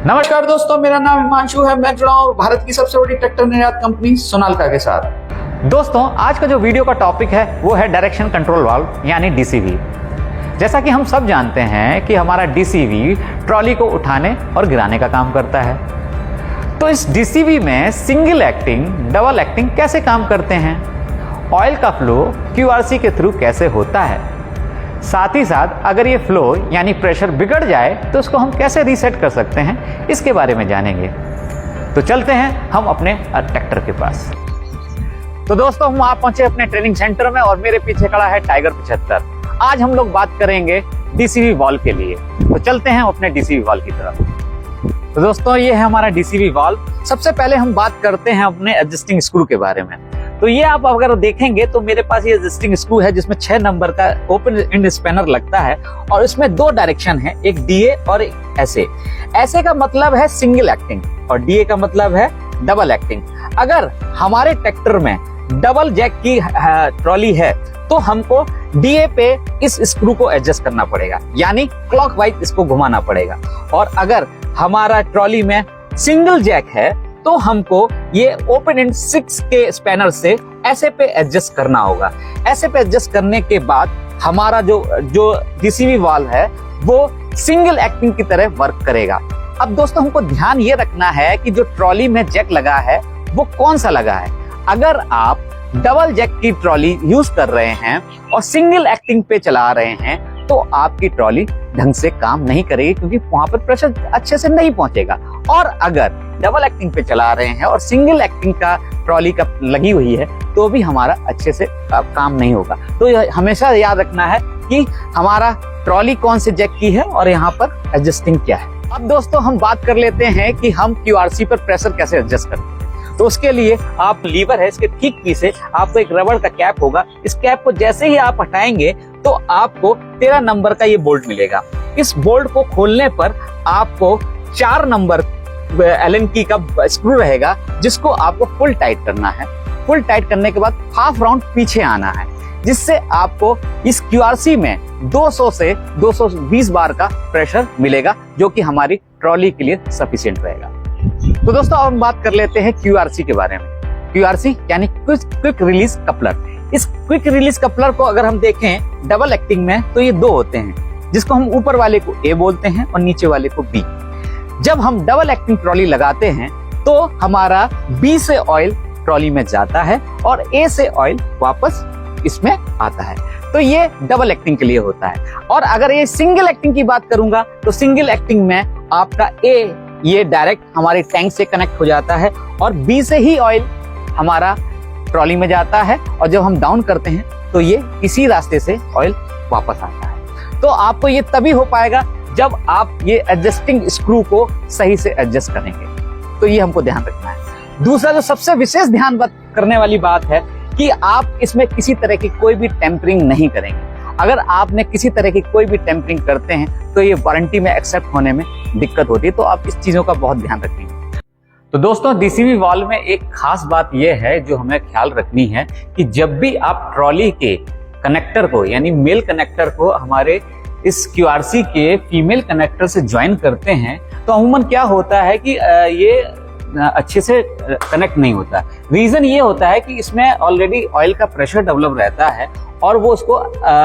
नमस्कार दोस्तों, मेरा नाम हिमांशु है। मैं जुड़ा हूं भारत की सबसे बड़ी ट्रैक्टर निर्यात कंपनी सोनालिका के साथ। दोस्तों, आज का जो वीडियो का टॉपिक है वो है डायरेक्शन कंट्रोल वाल्व यानी डीसीवी। जैसा कि हम सब जानते हैं कि हमारा डीसीवी ट्रॉली को उठाने और गिराने का काम करता है। तो इस डीसीवी में सिंगल एक्टिंग, डबल एक्टिंग कैसे काम करते हैं, ऑयल का फ्लो क्यूआरसी के थ्रू कैसे होता है, साथ ही साथ अगर ये फ्लो यानी प्रेशर बिगड़ जाए तो उसको हम कैसे रीसेट कर सकते हैं, इसके बारे में जानेंगे। तो चलते हैं हम अपने ट्रैक्टर के पास। तो दोस्तों, हम वहां पहुंचे अपने ट्रेनिंग सेंटर में और मेरे पीछे खड़ा है टाइगर 75। आज हम लोग बात करेंगे डीसीवी वाल्व के लिए। तो चलते हैं अपने डीसीवी वाल्व की तरफ। तो दोस्तों, ये है हमारा डीसीवी वाल्व। सबसे पहले हम बात करते हैं अपने एडजस्टिंग स्क्रू के बारे में। तो ये आप अगर देखेंगे तो मेरे पास ये एडजस्टिंग स्क्रू है जिसमें 6 नंबर का ओपन एंड स्पैनर लगता है और इसमें 2 डायरेक्शन है, एक डीए और एक एसए। एसए का मतलब है सिंगल एक्टिंग और डीए का मतलब है डबल एक्टिंग। अगर हमारे ट्रैक्टर में डबल जैक की ट्रॉली है तो हमको डीए पे इस स्क्रू को एडजस्ट करना पड़ेगा, यानी क्लॉकवाइज इसको घुमाना पड़ेगा। और अगर हमारा ट्रॉली में सिंगल जैक है तो हमको ये ओपन एंड 6 के स्पैनर से ऐसे पे एडजस्ट करना होगा। ऐसे पे एडजस्ट करने के बाद हमारा जो डीसीवी वाल्व है वो सिंगल एक्टिंग की तरह वर्क करेगा। अब दोस्तों, हमको ध्यान ये रखना है कि जो ट्रॉली में जैक लगा है वो कौन सा लगा है। अगर आप डबल जैक की ट्रॉली यूज कर रहे हैं और सिंगल एक्टिंग पे चला रहे हैं तो आपकी ट्रॉली ढंग से काम नहीं करेगी, क्योंकि वहां पर प्रेशर अच्छे से नहीं पहुंचेगा। और अगर डबल एक्टिंग पे चला रहे हैं और सिंगल एक्टिंग का ट्रॉली का लगी हुई है तो भी हमारा अच्छे से काम नहीं होगा। तो हमेशा याद रखना है कि हमारा ट्रॉली कौन से जैक की है और यहाँ पर एडजस्टिंग क्या है। अब दोस्तों, हम बात कर लेते हैं कि हम क्यूआरसी पर प्रेशर कैसे एडजस्ट करते हैं। तो उसके लिए आप लीवर है, इसके ठीक पीछे आपको एक रबड़ का कैप होगा। इस कैप को जैसे ही आप हटाएंगे तो आपको 13 नंबर का ये बोल्ट मिलेगा। इस बोल्ट को खोलने पर आपको 4 नंबर एलन की का स्क्रू रहेगा जिसको आपको फुल टाइट करना है। फुल टाइट करने के बाद हाफ राउंड पीछे आना है, जिससे आपको इस क्यूआरसी में 200 से 220 बार का प्रेशर मिलेगा, जो कि हमारी ट्रॉली के लिए सफिशिएंट रहेगा। तो दोस्तों, अब हम बात कर लेते हैं क्यूआरसी के बारे में। क्यूआरसी यानी क्विक रिलीज कपलर। इस क्विक रिलीज कपलर को अगर हम देखें डबल एक्टिंग में तो ये 2 होते हैं, जिसको हम ऊपर वाले को ए बोलते हैं और नीचे वाले को बी। जब हम डबल एक्टिंग ट्रॉली लगाते हैं तो हमारा बी से ऑयल ट्रॉली में जाता है और ए से ऑयल वापस इसमें आता है। तो ये डबल एक्टिंग के लिए होता है। और अगर ये सिंगल एक्टिंग की बात करूंगा तो सिंगल एक्टिंग में आपका ए ये डायरेक्ट हमारे टैंक से कनेक्ट हो जाता है और बी से ही ऑयल हमारा ट्रॉली में जाता है, और जब हम डाउन करते हैं तो ये इसी रास्ते से ऑयल वापस आता है। तो आपको ये तभी हो पाएगा जब आप ये एडजस्टिंग स्क्रू को सही से एडजस्ट करेंगे। तो ये हमको ध्यान रखना है। दूसरा जो सबसे विशेष ध्यान करने वाली बात है कि आप इसमें किसी तरह की कोई भी टेम्परिंग नहीं करेंगे। अगर आपने किसी तरह की कोई भी टेम्परिंग करते हैं तो ये वारंटी में एक्सेप्ट होने में दिक्कत होती है। तो आप इस चीजों का बहुत ध्यान रखेंगे। तो दोस्तों, डीसीवी वाल्व में एक खास बात यह है जो हमें ख्याल रखनी है कि जब भी आप ट्रॉली के कनेक्टर को यानी मेल कनेक्टर को हमारे इस क्यूआरसी के फीमेल कनेक्टर से ज्वाइन करते हैं तो अमूमन क्या होता है कि ये अच्छे से कनेक्ट नहीं होता। रीजन ये होता है कि इसमें ऑलरेडी ऑयल का प्रेशर डेवलप रहता है और वो उसको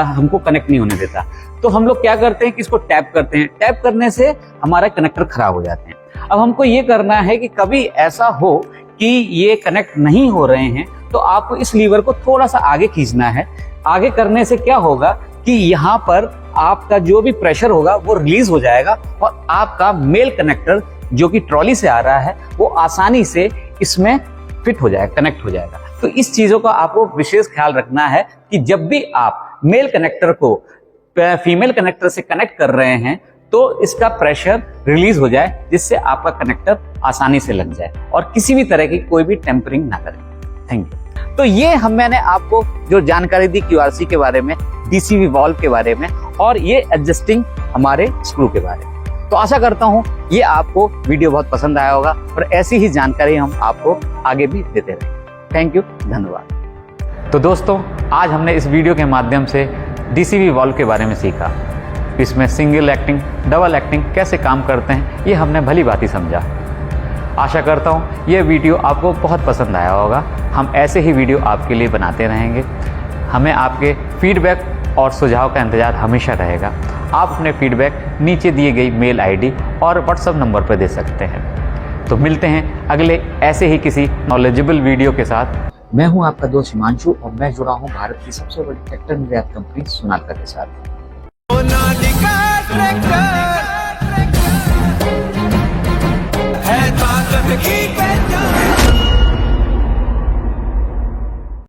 हमको कनेक्ट नहीं होने देता। तो हम लोग क्या करते हैं कि इसको टैप करते हैं। टैप करने से हमारा कनेक्टर खराब हो जाते हैं। अब हमको ये करना है कि कभी ऐसा हो कि ये कनेक्ट नहीं हो रहे हैं तो आपको इस लीवर को थोड़ा सा आगे खींचना है। आगे करने से क्या होगा कि यहाँ पर आपका जो भी प्रेशर होगा वो रिलीज हो जाएगा और आपका मेल कनेक्टर जो कि ट्रॉली से आ रहा है वो आसानी से इसमें फिट हो जाएगा, कनेक्ट हो जाएगा। तो इस चीजों का आपको विशेष ख्याल रखना है कि जब भी आप मेल कनेक्टर को फीमेल कनेक्टर से कनेक्ट कर रहे हैं तो इसका प्रेशर रिलीज हो जाए, जिससे आपका कनेक्टर आसानी से लग जाए और किसी भी तरह की कोई भी टेम्परिंग ना करें। Thank you. तो ये मैंने आपको जो जानकारी दी क्यूआरसी के बारे में, डीसीवी वाल्व के बारे में और ये एडजस्टिंग हमारे स्क्रू के बारे में। तो आशा करता हूं ये आपको वीडियो बहुत पसंद आया होगा और ऐसी ही जानकारी हम आपको आगे भी देते रहेंगे। थैंक यू, धन्यवाद। तो दोस्तों, आज हमने इस वीडियो के माध्यम से डीसीवी वाल्व के बारे में सीखा। इसमें सिंगल एक्टिंग, डबल एक्टिंग कैसे काम करते हैं, ये हमने भली भांति समझा। आशा करता हूँ ये वीडियो आपको बहुत पसंद आया होगा। हम ऐसे ही वीडियो आपके लिए बनाते रहेंगे। हमें आपके फीडबैक और सुझाव का इंतज़ार हमेशा रहेगा। आप अपने फीडबैक नीचे दिए गई मेल आईडी और व्हाट्सएप नंबर पर दे सकते हैं। तो मिलते हैं अगले ऐसे ही किसी नॉलेजेबल वीडियो के साथ। मैं हूं आपका दोस्त हिमांशु और मैं जुड़ा हूं भारत की सबसे बड़ी ट्रैक्टर निर्यात कंपनी सोनालिका के साथ। सोनालिका ट्रैक्टर है ताकत की पहचान।